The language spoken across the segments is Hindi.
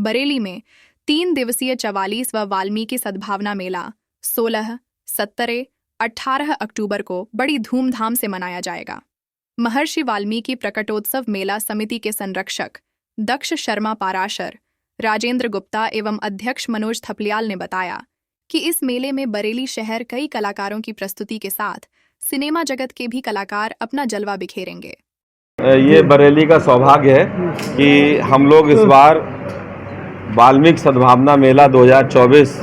बरेली में 3 दिवसीय 44वां वाल्मीकि सद्भावना मेला 16, 17, 18 अक्टूबर को बड़ी धूमधाम से मनाया जाएगा। महर्षि वाल्मीकि प्रकटोत्सव मेला समिति के संरक्षक दक्ष शर्मा पाराशर, राजेंद्र गुप्ता एवं अध्यक्ष मनोज थपलियाल ने बताया कि इस मेले में बरेली शहर कई कलाकारों की प्रस्तुति के साथ सिनेमा जगत के भी कलाकार अपना जलवा बिखेरेंगे। ये बरेली का सौभाग्य है कि हम लोग इस बार वाल्मीकि सद्भावना मेला 2024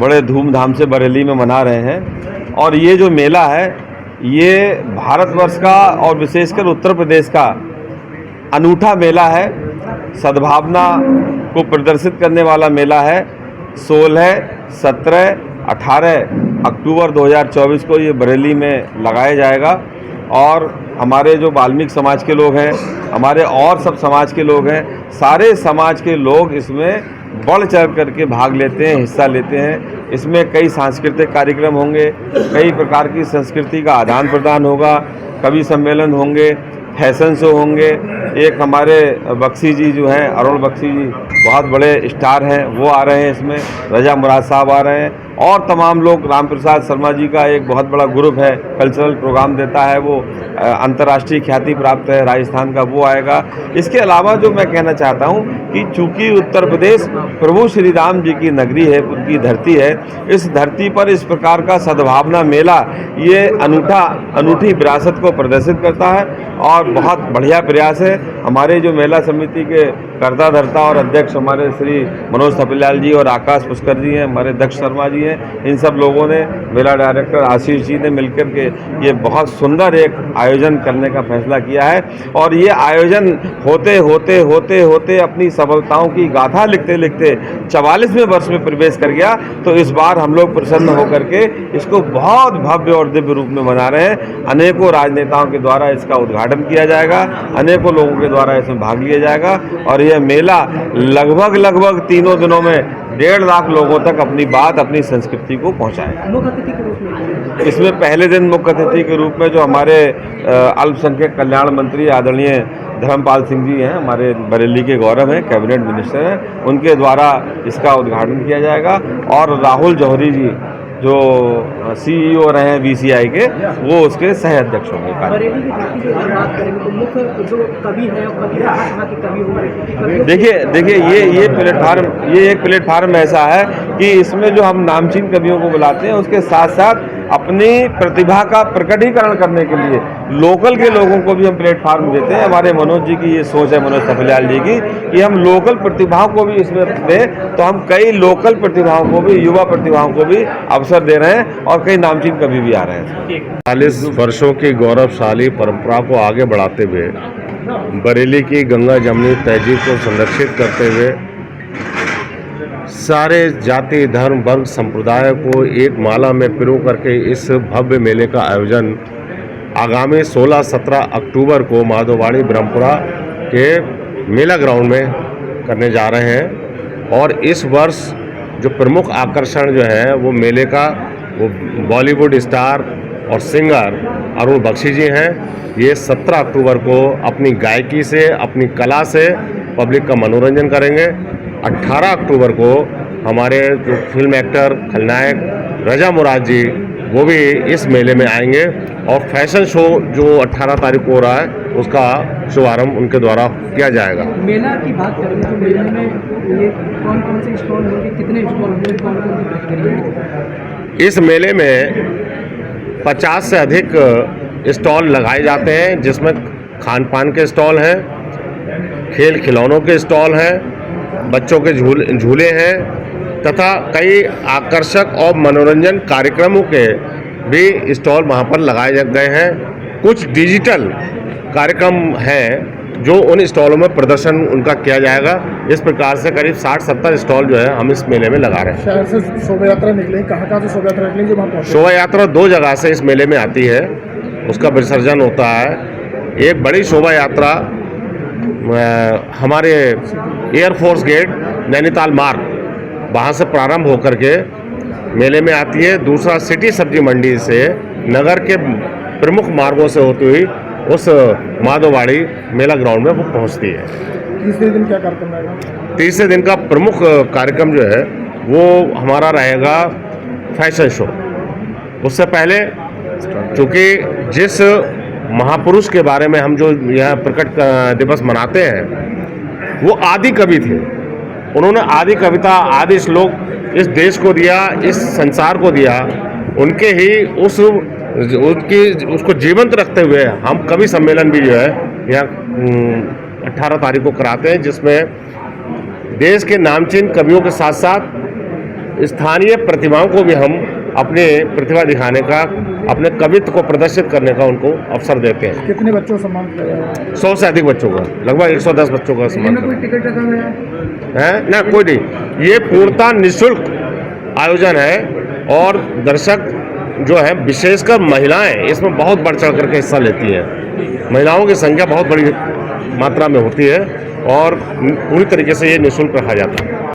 बड़े धूमधाम से बरेली में मना रहे हैं। और ये जो मेला है ये भारतवर्ष का और विशेषकर उत्तर प्रदेश का अनूठा मेला है। सद्भावना को प्रदर्शित करने वाला मेला है। 16, 17, 18 अक्टूबर 2024 को ये बरेली में लगाया जाएगा। और हमारे जो वाल्मीकि समाज के लोग हैं, हमारे और सब समाज के लोग हैं, सारे समाज के लोग इसमें बढ़ चढ़ करके भाग लेते हैं, हिस्सा लेते हैं। इसमें कई सांस्कृतिक कार्यक्रम होंगे, कई प्रकार की संस्कृति का आदान प्रदान होगा, कवि सम्मेलन होंगे, फैशन शो होंगे। एक हमारे बख्शी जी जो हैं, अरुण बख्शी जी बहुत बड़े स्टार हैं, वो आ रहे हैं इसमें। रजा मुराद साहब आ रहे हैं और तमाम लोग। राम प्रसाद शर्मा जी का एक बहुत बड़ा ग्रुप है, कल्चरल प्रोग्राम देता है, वो अंतर्राष्ट्रीय ख्याति प्राप्त है राजस्थान का, वो आएगा। इसके अलावा जो मैं कहना चाहता हूँ कि चूँकि उत्तर प्रदेश प्रभु श्री राम जी की नगरी है, उनकी धरती है, इस धरती पर इस प्रकार का सद्भावना मेला ये अनूठी विरासत को प्रदर्शित करता है और बहुत बढ़िया प्रयास है। हमारे जो मेला समिति के कर्ता धर्ता और अध्यक्ष हमारे श्री मनोज थपलियाल जी और आकाश पुष्कर जी हैं, हमारे दक्ष शर्मा जी हैं, इन सब लोगों ने, मेला डायरेक्टर आशीष जी ने मिलकर के ये बहुत सुंदर एक आयोजन करने का फैसला किया है। और ये आयोजन होते होते होते होते अपनी सफलताओं की गाथा लिखते लिखते 44वें वर्ष में प्रवेश कर गया। तो इस बार हम लोग प्रसन्न होकर के इसको बहुत भव्य और दिव्य रूप में मना रहे हैं। अनेकों राजनेताओं के द्वारा इसका उद्घाटन किया जाएगा, अनेकों लोगों के द्वारा इसमें भाग लिया जाएगा और यह मेला लगभग तीनों दिनों में 1.5 लाख लोगों तक अपनी बात, अपनी संस्कृति को पहुंचाएगा। इसमें पहले दिन मुख्य अतिथि के रूप में जो हमारे अल्पसंख्यक कल्याण मंत्री आदरणीय धर्मपाल सिंह जी हैं, हमारे बरेली के गौरव हैं, कैबिनेट मिनिस्टर हैं, उनके द्वारा इसका उद्घाटन किया जाएगा। और राहुल जौहरी जी जो CEO रहे हैं BCI के, वो उसके सह अध्यक्ष होंगे। देखिए ये एक प्लेटफार्म ऐसा है कि इसमें जो हम नामचीन कवियों को बुलाते हैं, उसके साथ साथ अपनी प्रतिभा का प्रकटीकरण करने के लिए लोकल के लोगों को भी हम प्लेटफार्म देते हैं। हमारे मनोज जी की ये सोच है, मनोज थपलियाल जी की, कि हम लोकल प्रतिभाओं को भी इसमें दें। तो हम कई लोकल प्रतिभाओं को भी, युवा प्रतिभाओं को भी अवसर दे रहे हैं और कई नामचीन कवि भी आ रहे हैं। 40 वर्षों की गौरवशाली परंपरा को आगे बढ़ाते हुए बरेली की गंगा जमुनी तहजीब को संरक्षित करते हुए सारे जाति, धर्म, वर्ग, संप्रदाय को एक माला में पिरो करके इस भव्य मेले का आयोजन आगामी 16-17 अक्टूबर को माधोवाड़ी ब्रह्मपुरा के मेला ग्राउंड में करने जा रहे हैं। और इस वर्ष जो प्रमुख आकर्षण जो है वो मेले का, वो बॉलीवुड स्टार और सिंगर अरुण बख्शी जी हैं। ये 17 अक्टूबर को अपनी गायकी से, अपनी कला से पब्लिक का मनोरंजन करेंगे। 18 अक्टूबर को हमारे जो फिल्म एक्टर खलनायक रजा मुराद जी, वो भी इस मेले में आएंगे। और फैशन शो जो 18 तारीख को हो रहा है, उसका शुभारंभ उनके द्वारा किया जाएगा। मेला की बात करें तो मेले में ये कौन से स्टॉल होंगे, कितने स्टॉल होंगे, कौन इस मेले में 50 से अधिक स्टॉल लगाए जाते हैं, जिसमें खान पान के स्टॉल हैं, खेल खिलौनों के स्टॉल हैं, बच्चों के झूले हैं तथा कई आकर्षक और मनोरंजन कार्यक्रमों के भी स्टॉल वहाँ पर लगाए गए हैं। कुछ डिजिटल कार्यक्रम हैं जो उन स्टॉलों में प्रदर्शन उनका किया जाएगा। इस प्रकार से करीब 60-70 स्टॉल जो है हम इस मेले में लगा रहे हैं। शहर से शोभा यात्रा निकले, कहाँ से शोभा यात्रा निकलेंगे वहाँ पहुँचे? शोभा यात्रा 2 जगह से इस मेले में आती है, उसका विसर्जन होता है। एक बड़ी शोभा यात्रा हमारे एयरफोर्स गेट नैनीताल मार्ग, वहाँ से प्रारंभ होकर के मेले में आती है। दूसरा सिटी सब्जी मंडी से नगर के प्रमुख मार्गों से होती हुई उस माधोवाड़ी मेला ग्राउंड में वो पहुँचती है। तीसरे दिन क्या कार्यक्रम रहेगा? तीसरे दिन का प्रमुख कार्यक्रम जो है वो हमारा रहेगा फैशन शो। उससे पहले चूँकि जिस महापुरुष के बारे में हम जो यह प्रकट दिवस मनाते हैं वो आदि कवि थे। उन्होंने आदि कविता, आदि श्लोक इस देश को दिया, इस संसार को दिया। उनके ही उसको जीवंत रखते हुए हम कवि सम्मेलन भी जो है यहाँ 18 तारीख को कराते हैं, जिसमें देश के नामचीन कवियों के साथ साथ स्थानीय प्रतिभाओं को भी हम अपने प्रतिभा दिखाने का, अपने कवित्व को प्रदर्शित करने का उनको अवसर देते हैं। कितने बच्चों को सम्मान किया जाएगा? 100 से अधिक बच्चों का, लगभग 110 बच्चों का सम्मान कोई टिकट रखा गया है ना? कोई नहीं, ये पूर्णतः निःशुल्क आयोजन है और दर्शक जो है विशेषकर महिलाएं इसमें बहुत बढ़ चढ़ करके हिस्सा लेती हैं। महिलाओं की संख्या बहुत बड़ी मात्रा में होती है और पूरी तरीके से ये निःशुल्क रखा जाता है।